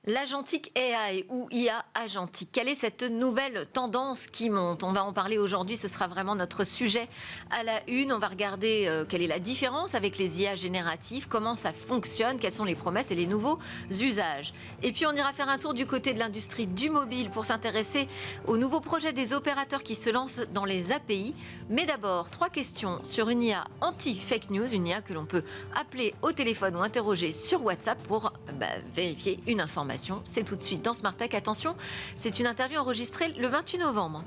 L'agentic AI ou IA agentique, quelle est cette nouvelle tendance qui monte? On va en parler aujourd'hui, ce sera vraiment notre sujet à la une. On va regarder quelle est la différence avec les IA génératives, comment ça fonctionne, quelles sont les promesses et les nouveaux usages. Et puis on ira faire un tour du côté de l'industrie du mobile pour s'intéresser aux nouveaux projets des opérateurs qui se lancent dans les API. Mais d'abord, 3 questions sur une IA anti-fake news, une IA que l'on peut appeler au téléphone ou interroger sur WhatsApp pour vérifier une information. C'est tout de suite dans Smart Tech. Attention, c'est une interview enregistrée le 28 novembre.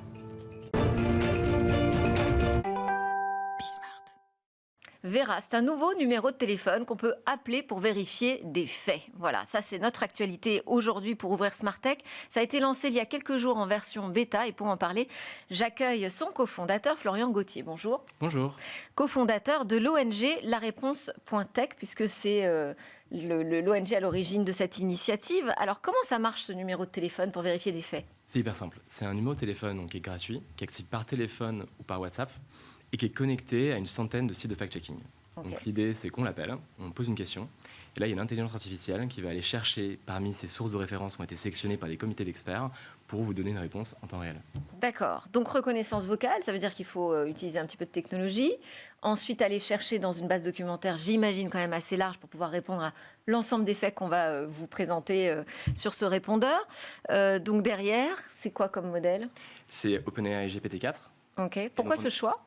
Vera, c'est un nouveau numéro de téléphone qu'on peut appeler pour vérifier des faits. Voilà, ça c'est notre actualité aujourd'hui pour ouvrir Smart Tech. Ça a été lancé il y a quelques jours en version bêta et pour en parler, j'accueille son cofondateur Florian Gauthier. Bonjour. Bonjour. Cofondateur de l'ONG laréponse.tech puisque c'est l'ONG à l'origine de cette initiative. Alors comment ça marche ce numéro de téléphone pour vérifier des faits? C'est hyper simple. C'est un numéro de téléphone donc, qui est gratuit, qui est accessible par téléphone ou par WhatsApp et qui est connecté à une centaine de sites de fact-checking. Okay. Donc l'idée, c'est qu'on l'appelle, on pose une question, et là, il y a l'intelligence artificielle qui va aller chercher parmi ces sources de référence qui ont été sélectionnées par des comités d'experts pour vous donner une réponse en temps réel. D'accord. Donc reconnaissance vocale, ça veut dire qu'il faut utiliser un petit peu de technologie. Ensuite, aller chercher dans une base documentaire, j'imagine quand même assez large pour pouvoir répondre à l'ensemble des faits qu'on va vous présenter sur ce répondeur. Donc derrière, c'est quoi comme modèle? C'est OpenAI GPT-4. Ok. Pourquoi ce choix?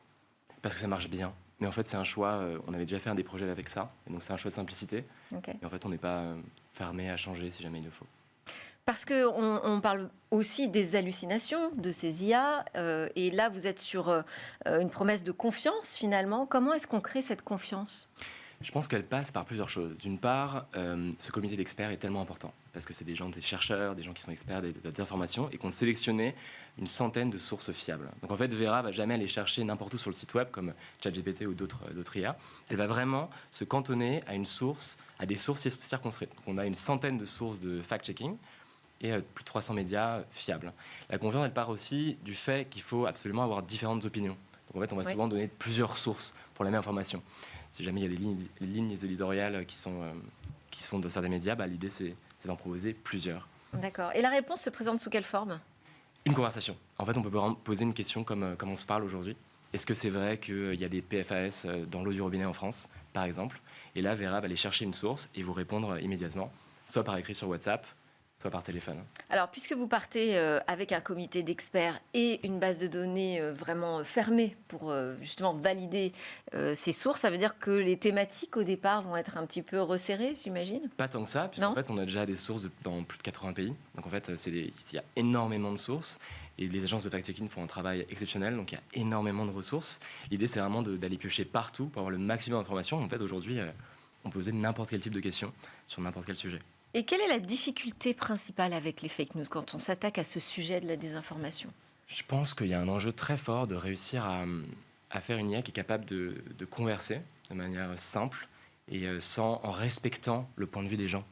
Parce que ça marche bien. Mais en fait, c'est un choix, on avait déjà fait un des projets avec ça, et donc c'est un choix de simplicité. Okay. Et en fait, on n'est pas fermé à changer si jamais il le faut. Parce qu'on parle aussi des hallucinations de ces IA, et là, vous êtes sur une promesse de confiance, finalement. Comment est-ce qu'on crée cette confiance? Je pense qu'elle passe par plusieurs choses. D'une part, ce comité d'experts est tellement important, parce que c'est des gens, des chercheurs, des gens qui sont experts des informations, et qui ont sélectionné une centaine de sources fiables. Donc en fait, Vera va jamais aller chercher n'importe où sur le site web, comme ChatGPT ou d'autres IA. Elle va vraiment se cantonner à une source, à des sources circonscrites. Donc on a une centaine de sources de fact-checking, et plus de 300 médias fiables. La confiance, elle part aussi du fait qu'il faut absolument avoir différentes opinions. Donc en fait, on va souvent donner plusieurs sources pour la même information. Si jamais il y a des lignes éditoriales qui sont de certains médias, l'idée c'est d'en proposer plusieurs. D'accord. Et la réponse se présente sous quelle forme? Une conversation. En fait, on peut poser une question comme on se parle aujourd'hui. Est-ce que c'est vrai qu'il y a des PFAS dans l'eau du robinet en France, par exemple? Et là, Vera va aller chercher une source et vous répondre immédiatement, soit par écrit sur WhatsApp, soit par téléphone. Alors, puisque vous partez avec un comité d'experts et une base de données vraiment fermée pour justement valider ces sources, ça veut dire que les thématiques au départ vont être un petit peu resserrées, j'imagine? Pas tant que ça, puisqu'en fait, on a déjà des sources dans plus de 80 pays. Donc en fait, il y a énormément de sources. Et les agences de fact-checking font un travail exceptionnel, donc il y a énormément de ressources. L'idée, c'est vraiment d'aller piocher partout pour avoir le maximum d'informations. En fait, aujourd'hui, on peut poser n'importe quel type de questions sur n'importe quel sujet. Et quelle est la difficulté principale avec les fake news quand on s'attaque à ce sujet de la désinformation? Je pense qu'il y a un enjeu très fort de réussir à faire une IA qui est capable de converser de manière simple et en respectant le point de vue des gens.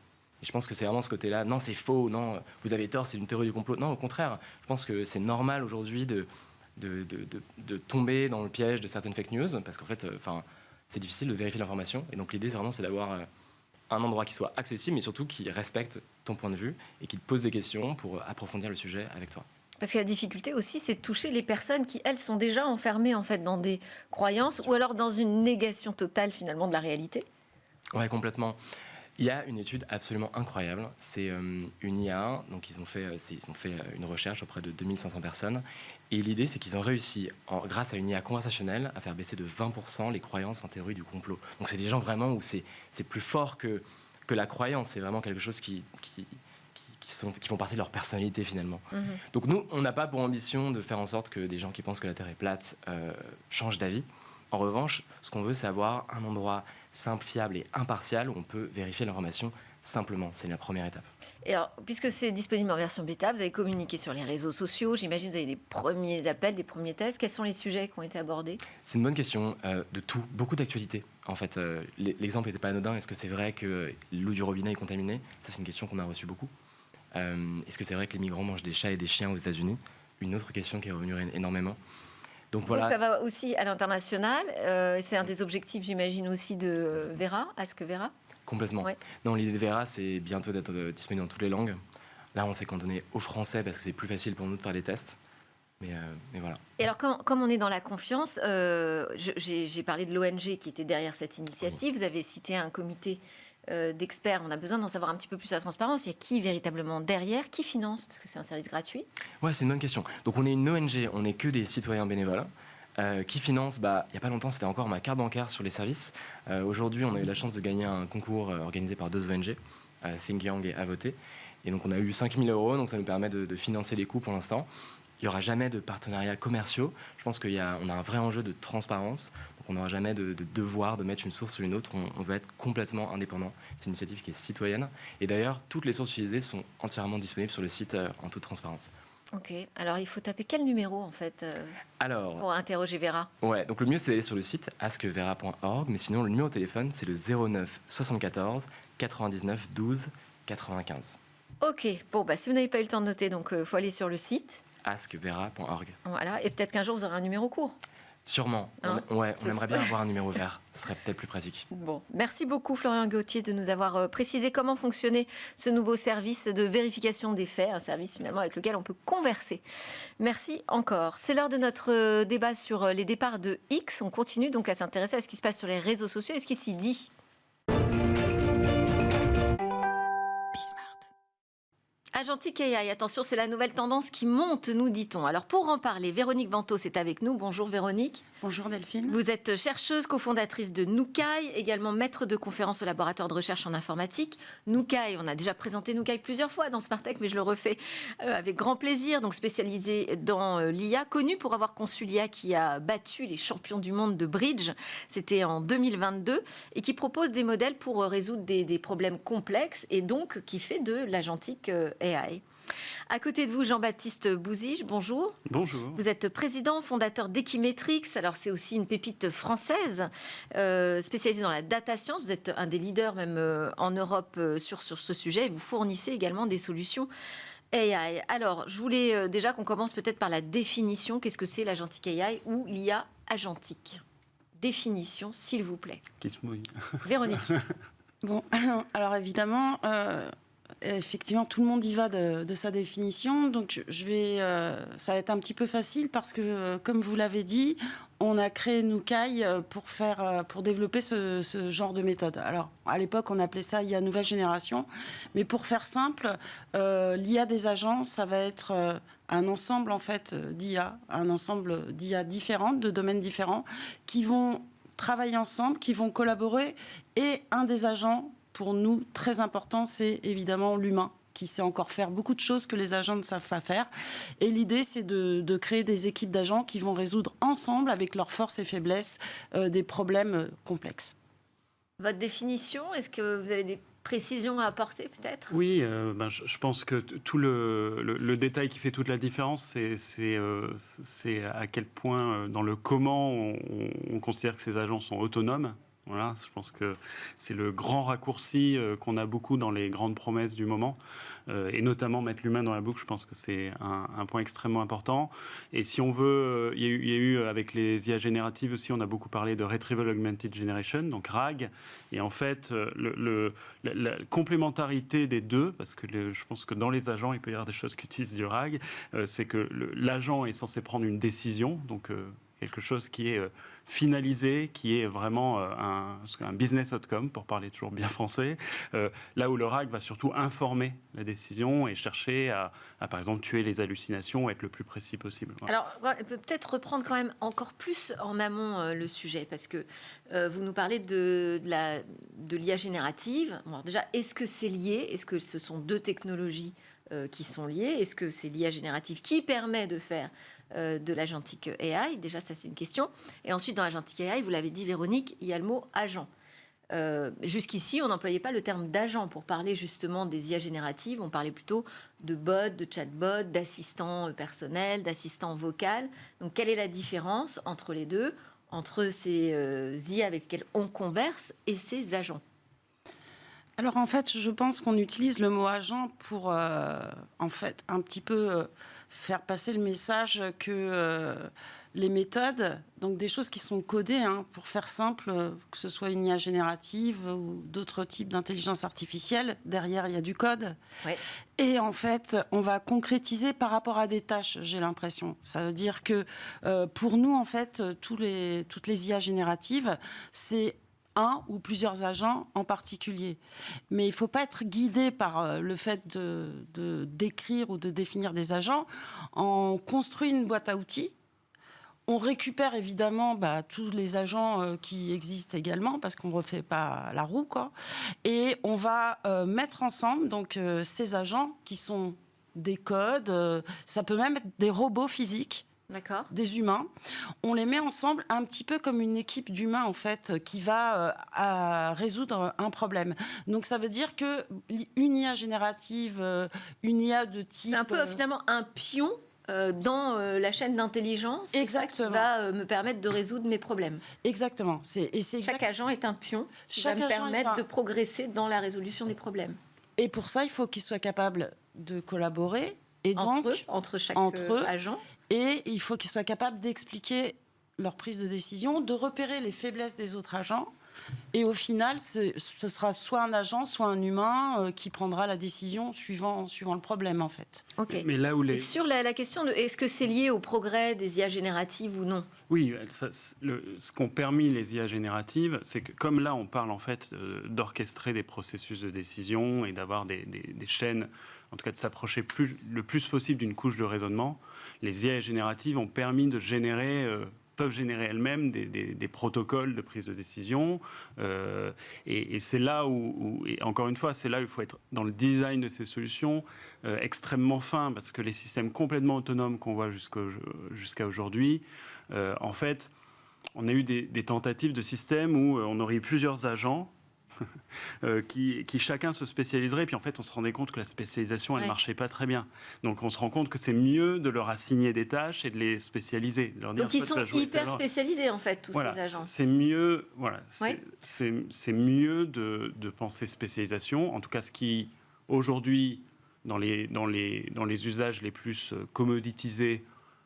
Et je pense que c'est vraiment ce côté-là. Non, c'est faux. Non, vous avez tort, c'est une théorie du complot. Non, au contraire. Je pense que c'est normal aujourd'hui de tomber dans le piège de certaines fake news parce qu'en fait, c'est difficile de vérifier l'information. Et donc l'idée, c'est d'avoir un endroit qui soit accessible, mais surtout qui respecte ton point de vue et qui te pose des questions pour approfondir le sujet avec toi. Parce que la difficulté aussi, c'est de toucher les personnes qui, elles, sont déjà enfermées en fait dans des croyances ou alors dans une négation totale finalement de la réalité. Ouais, complètement. Il y a une étude absolument incroyable. C'est une IA. Donc ils ont fait une recherche auprès de 2500 personnes. Et l'idée, c'est qu'ils ont réussi, grâce à une IA conversationnelle, à faire baisser de 20% les croyances en théorie du complot. Donc c'est des gens vraiment où c'est plus fort que la croyance. C'est vraiment quelque chose qui font partie de leur personnalité finalement. Donc nous, on n'a pas pour ambition de faire en sorte que des gens qui pensent que la Terre est plate changent d'avis. En revanche, ce qu'on veut, c'est avoir un endroit simple, fiable et impartial où on peut vérifier l'information simplement. C'est la première étape. Et alors, puisque c'est disponible en version bêta, vous avez communiqué sur les réseaux sociaux. J'imagine que vous avez des premiers appels, des premiers tests. Quels sont les sujets qui ont été abordés? C'est une bonne question. De tout. Beaucoup d'actualités. En fait, l'exemple n'était pas anodin. Est-ce que c'est vrai que l'eau du robinet est contaminée? Ça, c'est une question qu'on a reçue beaucoup. Est-ce que c'est vrai que les migrants mangent des chats et des chiens aux États-Unis? Une autre question qui est revenue énormément. Donc voilà. Donc ça va aussi à l'international. C'est un des objectifs, j'imagine, aussi de Vera, Ask Vera. Complètement. Ouais. Non, l'idée de Vera, c'est bientôt d'être disponible dans toutes les langues. Là, on s'est cantonné au français parce que c'est plus facile pour nous de faire des tests. Mais voilà. Et alors, comme on est dans la confiance, j'ai parlé de l'ONG qui était derrière cette initiative. Vous avez cité un comité d'experts. On a besoin d'en savoir un petit peu plus sur la transparence. Il y a qui véritablement derrière? Qui finance? Parce que c'est un service gratuit. Ouais, c'est une bonne question. Donc, on est une ONG, on n'est que des citoyens bénévoles. Qui finance, il n'y a pas longtemps, c'était encore ma carte bancaire sur les services. Aujourd'hui, on a eu la chance de gagner un concours organisé par 2 ONG, Think Young et Avoté. Et donc, on a eu 5 000 €, donc ça nous permet de financer les coûts pour l'instant. Il n'y aura jamais de partenariats commerciaux. Je pense qu'on a un vrai enjeu de transparence. Donc, on n'aura jamais de devoir de mettre une source sur une autre. On veut être complètement indépendant. C'est une initiative qui est citoyenne. Et d'ailleurs, toutes les sources utilisées sont entièrement disponibles sur le site en toute transparence. Ok. Alors, il faut taper quel numéro, en fait, pour interroger Vera? Ouais, donc le mieux, c'est d'aller sur le site askvera.org. Mais sinon, le numéro de téléphone, c'est le 09 74 99 12 95. Ok. Bon, si vous n'avez pas eu le temps de noter, donc faut aller sur le site. askvera.org. Voilà. Et peut-être qu'un jour, vous aurez un numéro court. Sûrement. Hein, on aimerait bien avoir un numéro vert. Ce serait peut-être plus pratique. Bon, merci beaucoup Florian Gauthier de nous avoir précisé comment fonctionnait ce nouveau service de vérification des faits, un service finalement avec lequel on peut converser. Merci encore. C'est l'heure de notre débat sur les départs de X. On continue donc à s'intéresser à ce qui se passe sur les réseaux sociaux et ce qui s'y dit. Agentic AI, attention, c'est la nouvelle tendance qui monte, nous dit-on. Alors pour en parler, Véronique Vantaux est avec nous. Bonjour Véronique. Bonjour Delphine. Vous êtes chercheuse, cofondatrice de Noukai, également maître de conférence au laboratoire de recherche en informatique. Noukai, on a déjà présenté Noukai plusieurs fois dans Smart Tech, mais je le refais avec grand plaisir. Donc spécialisé dans l'IA, connu pour avoir conçu l'IA qui a battu les champions du monde de bridge. C'était en 2022 et qui propose des modèles pour résoudre des problèmes complexes et donc qui fait de l'agentic AI. À côté de vous, Jean-Baptiste Bouzige, bonjour. Bonjour. Vous êtes président, fondateur d'Equimetrix. Alors, c'est aussi une pépite française spécialisée dans la data science. Vous êtes un des leaders même en Europe sur ce sujet. Et vous fournissez également des solutions AI. Alors, je voulais déjà qu'on commence peut-être par la définition. Qu'est-ce que c'est l'agentic AI ou l'IA agentique? Définition, s'il vous plaît. Qui se mouille. Véronique. Bon, alors évidemment, effectivement, tout le monde y va de sa définition. Donc, ça va être un petit peu facile parce que, comme vous l'avez dit, on a créé Noukai pour développer ce genre de méthode. Alors, à l'époque, on appelait ça IA nouvelle génération. Mais pour faire simple, l'IA des agents, ça va être un ensemble en fait d'IA, un ensemble d'IA différentes, de domaines différents, qui vont travailler ensemble, qui vont collaborer. Et un des agents, pour nous, très important, c'est évidemment l'humain, qui sait encore faire beaucoup de choses que les agents ne savent pas faire. Et l'idée, c'est de créer des équipes d'agents qui vont résoudre ensemble, avec leurs forces et faiblesses, des problèmes complexes. Votre définition, est-ce que vous avez des précisions à apporter peut-être? Oui, je pense que tout le détail qui fait toute la différence, c'est à quel point, dans le comment, on considère que ces agents sont autonomes. Voilà, je pense que c'est le grand raccourci qu'on a beaucoup dans les grandes promesses du moment. Et notamment mettre l'humain dans la boucle, je pense que c'est un point extrêmement important. Et si on veut, il y a eu avec les IA génératives aussi, on a beaucoup parlé de Retrieval Augmented Generation, donc RAG. Et en fait, la complémentarité des deux, parce que je pense que dans les agents, il peut y avoir des choses qui utilisent du RAG, c'est que l'agent est censé prendre une décision, donc quelque chose qui est finalisé, qui est vraiment un business outcome, pour parler toujours bien français, là où le RAG va surtout informer la décision et chercher à par exemple, tuer les hallucinations, être le plus précis possible. Voilà. Alors, on peut peut-être reprendre quand même encore plus en amont le sujet, parce que vous nous parlez de l'IA générative. Alors déjà, est-ce que c'est lié? Est-ce que ce sont deux technologies qui sont liées? Est-ce que c'est l'IA générative qui permet de faire de l'agentic AI? Déjà, ça, c'est une question. Et ensuite, dans l'agentic AI, vous l'avez dit, Véronique, il y a le mot agent. Jusqu'ici, on n'employait pas le terme d'agent pour parler justement des IA génératives. On parlait plutôt de bots, de chatbots, d'assistants personnels, d'assistants vocaux. Donc, quelle est la différence entre les deux, entre ces IA avec lesquelles on converse et ces agents? Alors, en fait, je pense qu'on utilise le mot agent pour, en fait, un petit peu faire passer le message que les méthodes, donc des choses qui sont codées, pour faire simple, que ce soit une IA générative ou d'autres types d'intelligence artificielle. Derrière, il y a du code. Ouais. Et en fait, on va concrétiser par rapport à des tâches, j'ai l'impression. Ça veut dire que pour nous, en fait, toutes les IA génératives, c'est un ou plusieurs agents en particulier. Mais il ne faut pas être guidé par le fait de d'écrire ou de définir des agents. On construit une boîte à outils. On récupère évidemment tous les agents qui existent également, parce qu'on ne refait pas la roue, quoi. Et on va mettre ensemble ces agents qui sont des codes, ça peut même être des robots physiques, D'accord. des humains. On les met ensemble un petit peu comme une équipe d'humains, en fait, qui va à résoudre un problème. Donc ça veut dire qu'une IA générative, une IA de type... C'est un peu finalement un pion dans la chaîne d'intelligence. C'est ça qui va me permettre de résoudre mes problèmes. Exactement. Chaque agent est un pion qui va me permettre de progresser dans la résolution des problèmes. Et pour ça, il faut qu'ils soient capables de collaborer. Et entre chaque agent. Et il faut qu'ils soient capables d'expliquer leur prise de décision, de repérer les faiblesses des autres agents. Et au final, ce sera soit un agent, soit un humain qui prendra la décision suivant le problème, en fait. Okay. Mais là où Et sur la question de est-ce que c'est lié au progrès des IA génératives ou non ? Oui, ce qu'ont permis les IA génératives, c'est que comme là, on parle en fait d'orchestrer des processus de décision et d'avoir des chaînes, en tout cas de s'approcher le plus possible d'une couche de raisonnement, les IA génératives ont permis de peuvent générer elles-mêmes des protocoles de prise de décision. Et c'est là où, et encore une fois, c'est là où il faut être dans le design de ces solutions extrêmement fin, parce que les systèmes complètement autonomes qu'on voit jusqu'à aujourd'hui, en fait, on a eu des tentatives de systèmes où on aurait eu plusieurs agents qui chacun se spécialiserait, et puis en fait on se rendait compte que la spécialisation elle marchait pas très bien, donc on se rend compte que c'est mieux de leur assigner des tâches et de les spécialiser, de leur dire, donc ils sont hyper spécialisés en fait, tous ces agents. C'est mieux, c'est mieux de penser spécialisation, en tout cas ce qui aujourd'hui dans les usages les plus commoditisés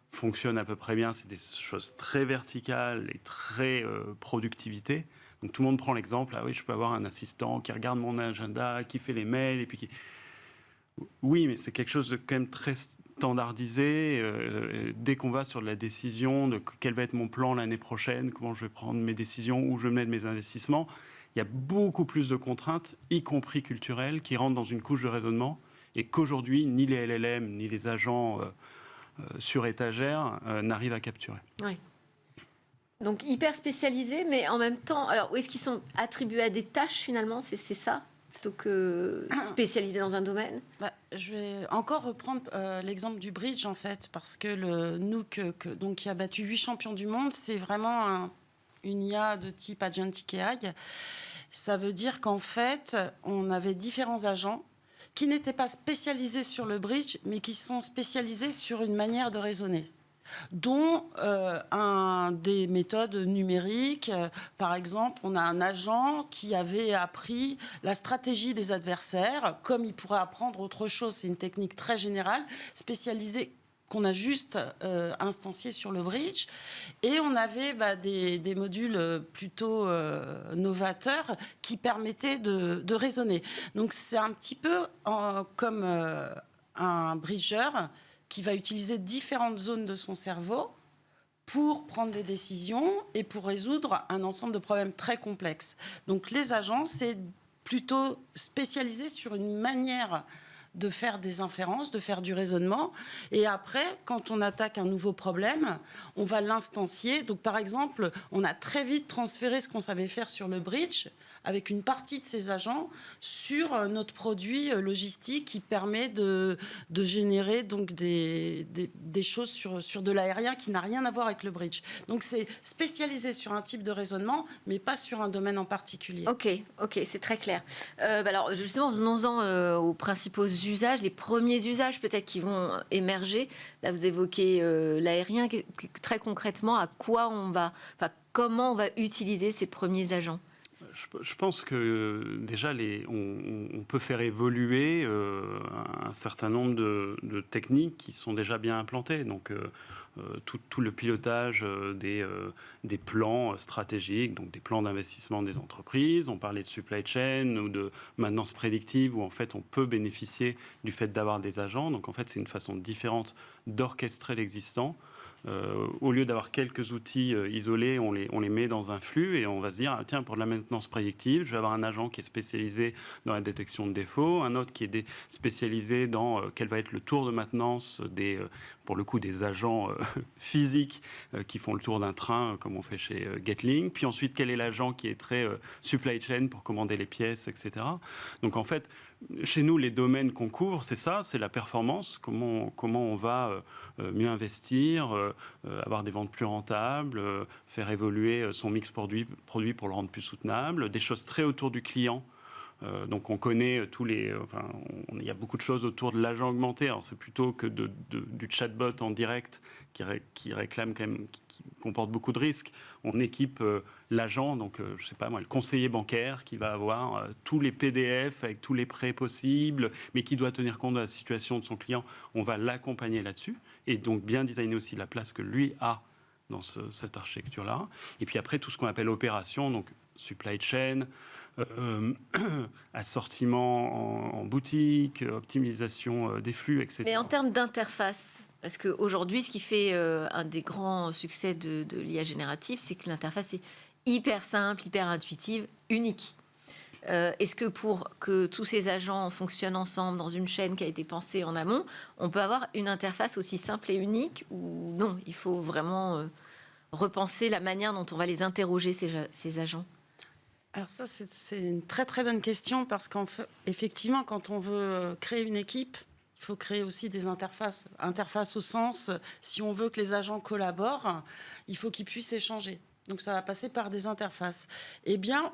fonctionne à peu près bien, c'est des choses très verticales et très productivité. Donc tout le monde prend l'exemple, ah oui, je peux avoir un assistant qui regarde mon agenda, qui fait les mails, et puis qui... Oui, mais c'est quelque chose de quand même très standardisé. Dès qu'on va sur la décision de quel va être mon plan l'année prochaine, comment je vais prendre mes décisions, où je vais mettre mes investissements, il y a beaucoup plus de contraintes, y compris culturelles, qui rentrent dans une couche de raisonnement, et qu'aujourd'hui, ni les LLM, ni les agents sur étagère n'arrivent à capturer. Oui. Donc hyper spécialisés, mais en même temps, alors est-ce qu'ils sont attribués à des tâches finalement, c'est ça, plutôt que spécialisés dans un domaine ? Je vais encore reprendre l'exemple du bridge en fait, parce que le Nook, donc qui a battu 8 champions du monde, c'est vraiment une IA de type agentic AI. Ça veut dire qu'en fait, on avait différents agents qui n'étaient pas spécialisés sur le bridge, mais qui sont spécialisés sur une manière de raisonner, dont des méthodes numériques. Par exemple, on a un agent qui avait appris la stratégie des adversaires, comme il pourrait apprendre autre chose. C'est une technique très générale, spécialisée, qu'on a juste instancié sur le bridge. Et on avait des modules plutôt novateurs qui permettaient de raisonner. Donc c'est un petit peu comme un bridger qui va utiliser différentes zones de son cerveau pour prendre des décisions et pour résoudre un ensemble de problèmes très complexes. Donc les agents, c'est plutôt spécialisé sur une manière de faire des inférences, de faire du raisonnement. Et après, quand on attaque un nouveau problème, on va l'instancier. Donc par exemple, on a très vite transféré ce qu'on savait faire sur le bridge avec une partie de ces agents sur notre produit logistique qui permet de générer donc des choses sur de l'aérien qui n'a rien à voir avec le bridge. Donc c'est spécialisé sur un type de raisonnement, mais pas sur un domaine en particulier. Ok, c'est très clair. Alors justement, venons-en aux principaux usages, les premiers usages peut-être qui vont émerger. Là, vous évoquez l'aérien. Très concrètement, comment on va utiliser ces premiers agents ? Je pense que déjà, on peut faire évoluer un certain nombre de techniques qui sont déjà bien implantées. Donc, tout le pilotage des plans stratégiques, donc des plans d'investissement des entreprises. On parlait de supply chain ou de maintenance prédictive, où en fait on peut bénéficier du fait d'avoir des agents. Donc en fait c'est une façon différente d'orchestrer l'existant. Au lieu d'avoir quelques outils isolés, on les met dans un flux et on va se dire, ah, tiens, pour de la maintenance prédictive, je vais avoir un agent qui est spécialisé dans la détection de défauts, un autre qui est spécialisé dans quel va être le tour de maintenance pour le coup, des agents physiques qui font le tour d'un train, comme on fait chez Getlink. Puis ensuite, quel est l'agent qui est très supply chain pour commander les pièces, etc. Donc en fait, chez nous, les domaines qu'on couvre, c'est ça, c'est la performance, comment on va mieux investir, avoir des ventes plus rentables, faire évoluer son mix produit pour le rendre plus soutenable, des choses très autour du client. Donc on connaît il y a beaucoup de choses autour de l'agent augmenté. Alors c'est plutôt que du chatbot en direct qui réclame quand même, qui comporte beaucoup de risques. On équipe l'agent, donc je sais pas moi, le conseiller bancaire qui va avoir tous les PDF avec tous les prêts possibles, mais qui doit tenir compte de la situation de son client. On va l'accompagner là-dessus et donc bien designer aussi la place que lui a dans cette architecture-là. Et puis après tout ce qu'on appelle opération, donc supply chain, assortiment en boutique, optimisation des flux, etc. Mais en termes d'interface, parce qu'aujourd'hui, ce qui fait un des grands succès de l'IA générative, c'est que l'interface est hyper simple, hyper intuitive, unique. Est-ce que pour que tous ces agents fonctionnent ensemble dans une chaîne qui a été pensée en amont, on peut avoir une interface aussi simple et unique ou non? Il faut vraiment repenser la manière dont on va les interroger, ces agents. Alors ça, c'est une très très bonne question parce qu'effectivement, quand on veut créer une équipe, il faut créer aussi des interfaces. Interfaces au sens, si on veut que les agents collaborent, il faut qu'ils puissent échanger. Donc ça va passer par des interfaces. Eh bien,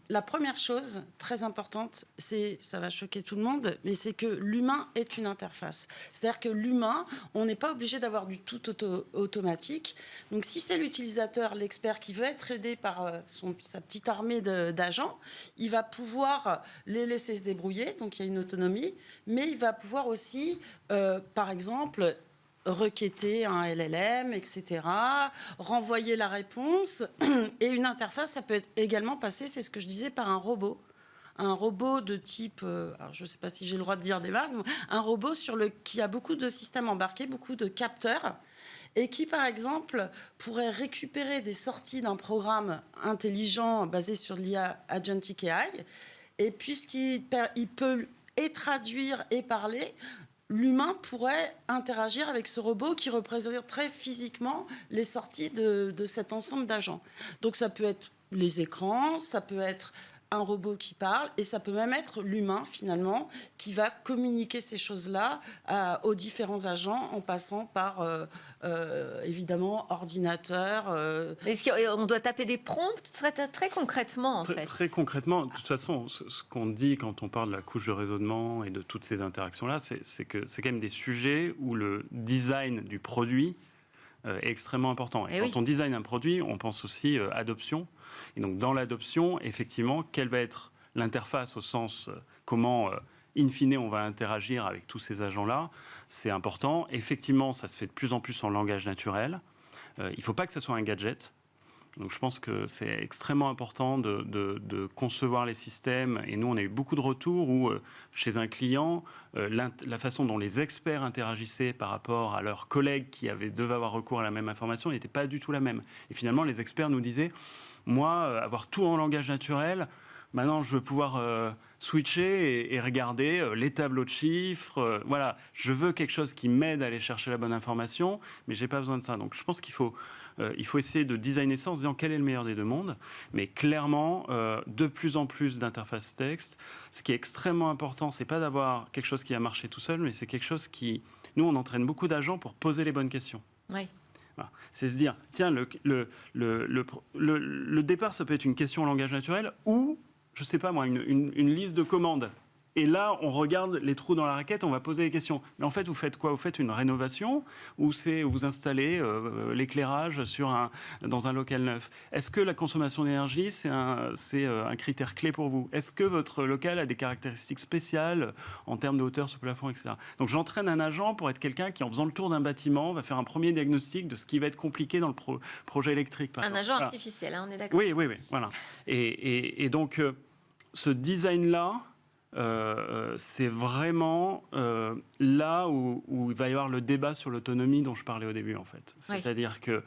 la première chose très importante, ça va choquer tout le monde, mais c'est que l'humain est une interface. C'est-à-dire que l'humain, on n'est pas obligé d'avoir du tout automatique. Donc si c'est l'utilisateur, l'expert qui veut être aidé par sa petite armée d'agents, il va pouvoir les laisser se débrouiller, donc il y a une autonomie, mais il va pouvoir aussi, par exemple, requêter un LLM, etc., renvoyer la réponse. Et une interface, ça peut être également passer, c'est ce que je disais, par un robot. Un robot de type, alors je ne sais pas si j'ai le droit de dire des marques, un robot qui a beaucoup de systèmes embarqués, beaucoup de capteurs, et qui, par exemple, pourrait récupérer des sorties d'un programme intelligent basé sur l'IA Agentic AI, et puisqu'il peut et traduire et parler, l'humain pourrait interagir avec ce robot qui représenterait physiquement les sorties de cet ensemble d'agents. Donc ça peut être les écrans, ça peut être un robot qui parle, et ça peut même être l'humain, finalement, qui va communiquer ces choses-là aux différents agents en passant par, évidemment, ordinateur. Est-ce qu'on doit taper des prompts très concrètement, en fait? Très concrètement, de toute façon, ce qu'on dit quand on parle de la couche de raisonnement et de toutes ces interactions-là, c'est que c'est quand même des sujets où le design du produit est extrêmement important. Et quand on design un produit, on pense aussi adoption. Et donc, dans l'adoption, effectivement, quelle va être l'interface au sens comment, in fine, on va interagir avec tous ces agents-là, c'est important. Effectivement, ça se fait de plus en plus en langage naturel. Il ne faut pas que ce soit un gadget. Donc je pense que c'est extrêmement important de concevoir les systèmes. Et nous, on a eu beaucoup de retours où, chez un client, la façon dont les experts interagissaient par rapport à leurs collègues qui devaient avoir recours à la même information n'était pas du tout la même. Et finalement, les experts nous disaient, moi, avoir tout en langage naturel, maintenant, je veux pouvoir switcher et regarder les tableaux de chiffres. Voilà, je veux quelque chose qui m'aide à aller chercher la bonne information, mais je n'ai pas besoin de ça. Donc je pense qu'il faut essayer de designer ça en se disant quel est le meilleur des deux mondes. Mais clairement, de plus en plus d'interfaces texte. Ce qui est extrêmement important, c'est pas d'avoir quelque chose qui va marcher tout seul, mais c'est quelque chose qui... Nous, on entraîne beaucoup d'agents pour poser les bonnes questions. Oui. Voilà. C'est se dire, tiens, le départ, ça peut être une question en langage naturel ou, je sais pas moi, une liste de commandes. Et là, on regarde les trous dans la raquette, on va poser des questions. Mais en fait, vous faites quoi? Vous faites une rénovation ou vous installez l'éclairage dans un local neuf? Est-ce que la consommation d'énergie, c'est un critère clé pour vous? Est-ce que votre local a des caractéristiques spéciales en termes de hauteur sous plafond, etc. Donc j'entraîne un agent pour être quelqu'un qui, en faisant le tour d'un bâtiment, va faire un premier diagnostic de ce qui va être compliqué dans le projet électrique. Un agent artificiel, hein, on est d'accord. Oui, voilà. Et donc, ce design-là, c'est vraiment là où il va y avoir le débat sur l'autonomie dont je parlais au début, en fait. C'est-à-dire que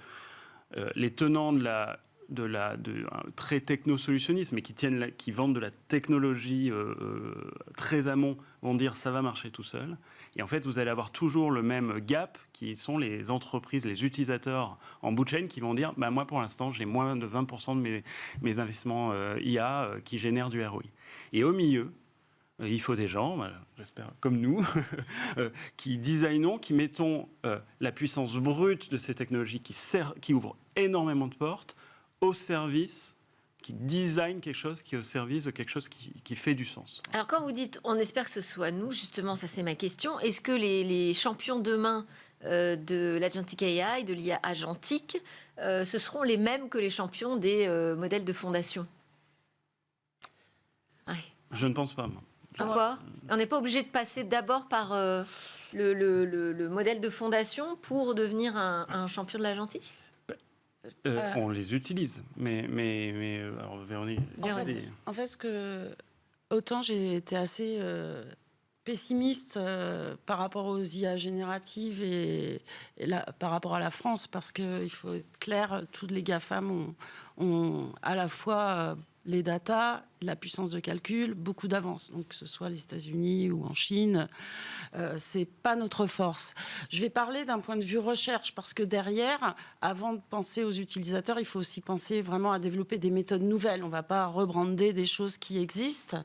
les tenants de très techno-solutionnisme, mais qui vendent de la technologie très amont, vont dire ça va marcher tout seul. Et en fait, vous allez avoir toujours le même gap, qui sont les entreprises, les utilisateurs en bout de chaîne, qui vont dire moi, pour l'instant, j'ai moins de 20% de mes investissements IA qui génèrent du ROI. Et au milieu, il faut des gens, j'espère, comme nous, qui designons, qui mettons la puissance brute de ces technologies qui ouvrent énormément de portes au service, qui design quelque chose qui est au service de quelque chose qui fait du sens. Alors quand vous dites, on espère que ce soit nous, justement, ça c'est ma question, est-ce que les champions demain de l'Agentic AI, de l'IA agentique, ce seront les mêmes que les champions des modèles de fondation? Je ne pense pas, moi. Pourquoi? On n'est pas obligé de passer d'abord par le modèle de fondation pour devenir un champion de l'agentique? On les utilise, mais alors, Véronique. En fait, autant j'ai été assez pessimiste par rapport aux IA génératives et par rapport à la France, parce qu'il faut être clair, toutes les GAFAM ont à la fois les datas, la puissance de calcul, beaucoup d'avance. Donc, que ce soit les États-Unis ou en Chine, c'est pas notre force. Je vais parler d'un point de vue recherche, parce que derrière, avant de penser aux utilisateurs, il faut aussi penser vraiment à développer des méthodes nouvelles. On ne va pas rebrander des choses qui existent.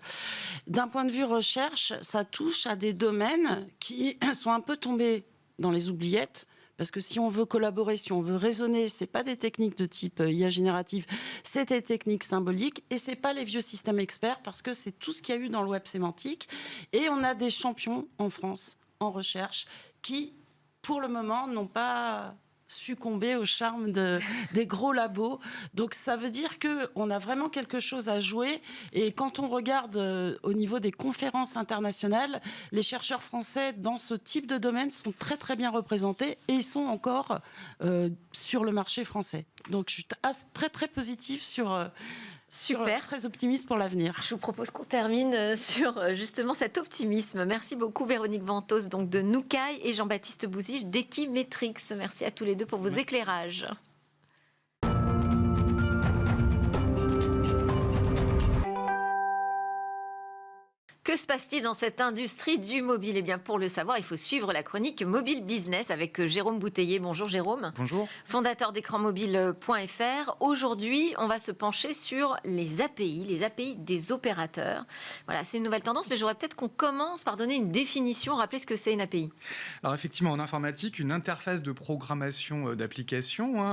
D'un point de vue recherche, ça touche à des domaines qui sont un peu tombés dans les oubliettes. Parce que si on veut collaborer, si on veut raisonner, ce n'est pas des techniques de type IA générative, c'est des techniques symboliques et ce n'est pas les vieux systèmes experts, parce que c'est tout ce qu'il y a eu dans le web sémantique. Et on a des champions en France, en recherche, qui, pour le moment, n'ont pas succomber au charme des gros labos. Donc ça veut dire qu'on a vraiment quelque chose à jouer. Et quand on regarde au niveau des conférences internationales, les chercheurs français dans ce type de domaine sont très très bien représentés et ils sont encore sur le marché français. Donc je suis très très positive Super. Très optimiste pour l'avenir. Je vous propose qu'on termine sur justement cet optimisme. Merci beaucoup Véronique Ventos donc de Noukai et Jean-Baptiste Bouzige d'Equimetrix. Merci à tous les deux pour vos éclairages. Que se passe-t-il dans cette industrie du mobile? Eh bien, pour le savoir, il faut suivre la chronique Mobile Business avec Jérôme Bouteiller. Bonjour Jérôme. Bonjour. Fondateur d'écranmobile.fr. Aujourd'hui, on va se pencher sur les API des opérateurs. Voilà, c'est une nouvelle tendance, mais j'aurais peut-être qu'on commence par donner une définition, rappeler ce que c'est une API. Alors effectivement, en informatique, une interface de programmation d'application,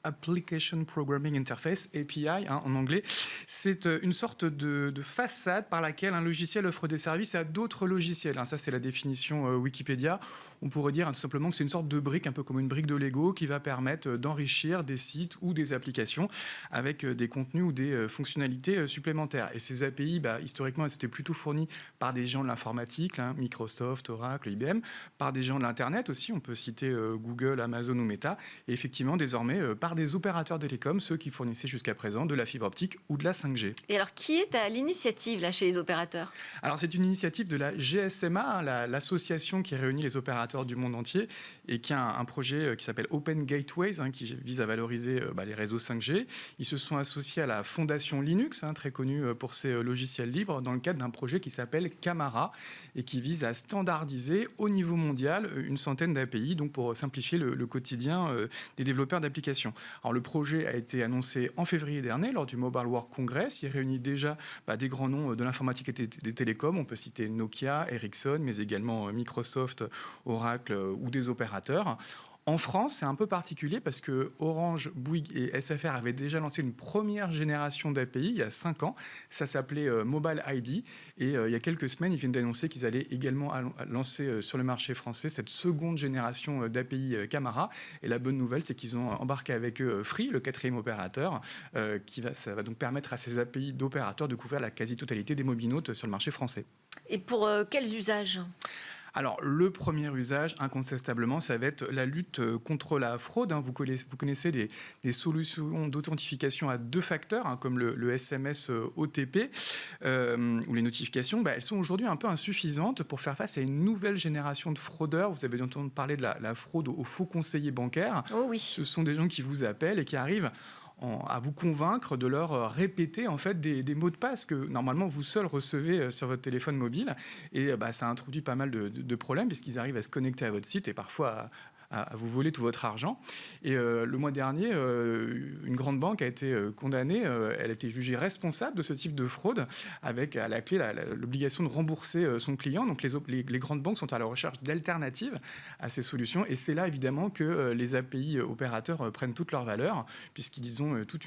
Application Programming Interface, API en anglais, c'est une sorte de façade par laquelle un logiciel offre des services à d'autres logiciels. Ça, c'est la définition Wikipédia. On pourrait dire tout simplement que c'est une sorte de brique, un peu comme une brique de Lego, qui va permettre d'enrichir des sites ou des applications avec des contenus ou des fonctionnalités supplémentaires. Et ces API, historiquement, elles étaient plutôt fournies par des gens de l'informatique, Microsoft, Oracle, IBM, par des gens de l'Internet aussi. On peut citer Google, Amazon ou Meta. Et effectivement, désormais, par des opérateurs télécoms, ceux qui fournissaient jusqu'à présent de la fibre optique ou de la 5G. Et alors, qui est à l'initiative là chez les opérateurs ? Alors, c'est une initiative de la GSMA, l'association qui réunit les opérateurs du monde entier et qui a un projet qui s'appelle Open Gateways, qui vise à valoriser les réseaux 5G. Ils se sont associés à la fondation Linux, très connue pour ses logiciels libres, dans le cadre d'un projet qui s'appelle Camara et qui vise à standardiser au niveau mondial une centaine d'API, donc pour simplifier le quotidien des développeurs d'applications. Alors, le projet a été annoncé en février dernier lors du Mobile World Congress. Il réunit déjà des grands noms de l'informatique et des télécoms. On peut citer Nokia, Ericsson, mais également Microsoft, Oracle ou des opérateurs. En France, c'est un peu particulier parce que Orange, Bouygues et SFR avaient déjà lancé une première génération d'API il y a 5 ans. Ça s'appelait Mobile ID. Et il y a quelques semaines, ils viennent d'annoncer qu'ils allaient également lancer sur le marché français cette seconde génération d'API Camara. Et la bonne nouvelle, c'est qu'ils ont embarqué avec eux Free, le 4e opérateur. Ça va donc permettre à ces API d'opérateurs de couvrir la quasi-totalité des mobinautes sur le marché français. Et pour quels usages ? Alors, le premier usage, incontestablement, ça va être la lutte contre la fraude. Vous connaissez des solutions d'authentification à 2 facteurs, comme le SMS OTP ou les notifications. Elles sont aujourd'hui un peu insuffisantes pour faire face à une nouvelle génération de fraudeurs. Vous avez entendu parler de la fraude aux faux conseillers bancaires. Oh oui. Ce sont des gens qui vous appellent et qui arrivent à vous convaincre de leur répéter en fait des mots de passe que normalement vous seul recevez sur votre téléphone mobile, et ça introduit pas mal de problèmes puisqu'ils arrivent à se connecter à votre site et parfois à vous voler tout votre argent. Et le mois dernier, une grande banque a été condamnée, elle a été jugée responsable de ce type de fraude, avec à la clé l'obligation de rembourser son client. Donc les grandes banques sont à la recherche d'alternatives à ces solutions, et c'est là évidemment que les API opérateurs prennent toute leur valeur, puisqu'ils ont tout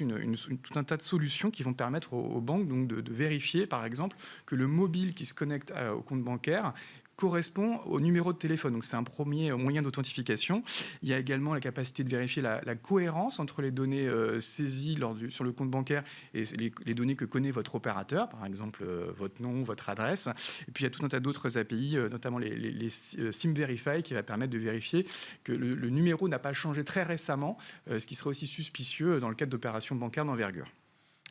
un tas de solutions qui vont permettre aux banques donc de vérifier par exemple que le mobile qui se connecte au compte bancaire correspond au numéro de téléphone. Donc c'est un premier moyen d'authentification. Il y a également la capacité de vérifier la cohérence entre les données saisies sur le compte bancaire et les données que connaît votre opérateur, par exemple votre nom, votre adresse. Et puis il y a tout un tas d'autres API, notamment les SIM Verify, qui va permettre de vérifier que le numéro n'a pas changé très récemment, ce qui serait aussi suspicieux dans le cadre d'opérations bancaires d'envergure.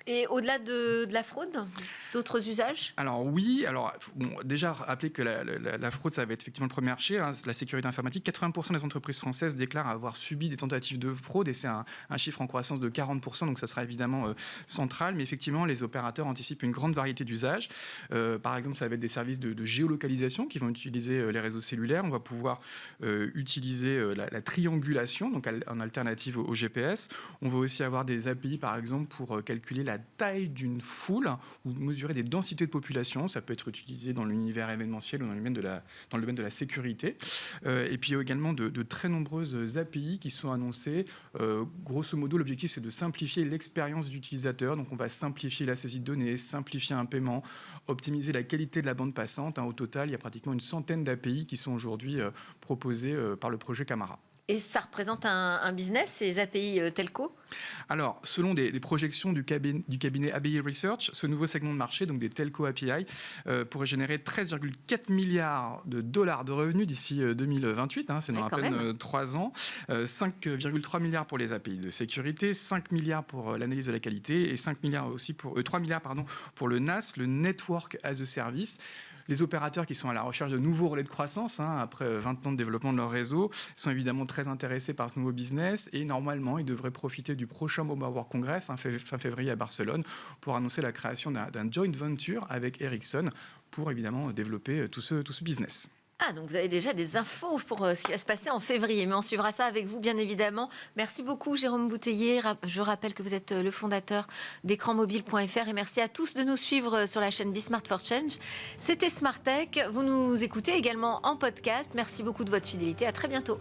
Et au-delà de la fraude, d'autres usages ? Alors oui, déjà rappeler que la fraude, ça va être effectivement le premier marché, la sécurité informatique. 80% des entreprises françaises déclarent avoir subi des tentatives de fraude, et c'est un chiffre en croissance de 40%, donc ça sera évidemment central. Mais effectivement, les opérateurs anticipent une grande variété d'usages. Par exemple, ça va être des services de géolocalisation qui vont utiliser les réseaux cellulaires. On va pouvoir utiliser la triangulation, donc en alternative au GPS. On va aussi avoir des API, par exemple, pour calculer la taille d'une foule ou mesurer des densités de population. Ça peut être utilisé dans l'univers événementiel ou dans le domaine de la sécurité. Et puis il y a également de très nombreuses API qui sont annoncées. Grosso modo, l'objectif, c'est de simplifier l'expérience d'utilisateur. Donc on va simplifier la saisie de données, simplifier un paiement, optimiser la qualité de la bande passante. Au total, il y a pratiquement une centaine d'API qui sont aujourd'hui proposées par le projet Camara. Et ça représente un business, ces API telco ? Alors, selon des projections du cabinet ABI Research, ce nouveau segment de marché, donc des telco API, pourrait générer 13,4 milliards de dollars de revenus d'ici 2028. C'est dans à peine 3 ans. 5,3 milliards pour les API de sécurité, 5 milliards pour l'analyse de la qualité et 3 milliards pour le NAS, le Network as a Service. Les opérateurs qui sont à la recherche de nouveaux relais de croissance, après 20 ans de développement de leur réseau, sont évidemment très intéressés par ce nouveau business, et normalement, ils devraient profiter du prochain Mobile World Congress, fin février à Barcelone, pour annoncer la création d'un joint venture avec Ericsson pour évidemment développer tout ce business. Ah, donc vous avez déjà des infos pour ce qui va se passer en février, mais on suivra ça avec vous, bien évidemment. Merci beaucoup, Jérôme Bouteiller. Je rappelle que vous êtes le fondateur d'écranmobile.fr, et merci à tous de nous suivre sur la chaîne Be Smart for Change. C'était Smart Tech. Vous nous écoutez également en podcast. Merci beaucoup de votre fidélité. À très bientôt.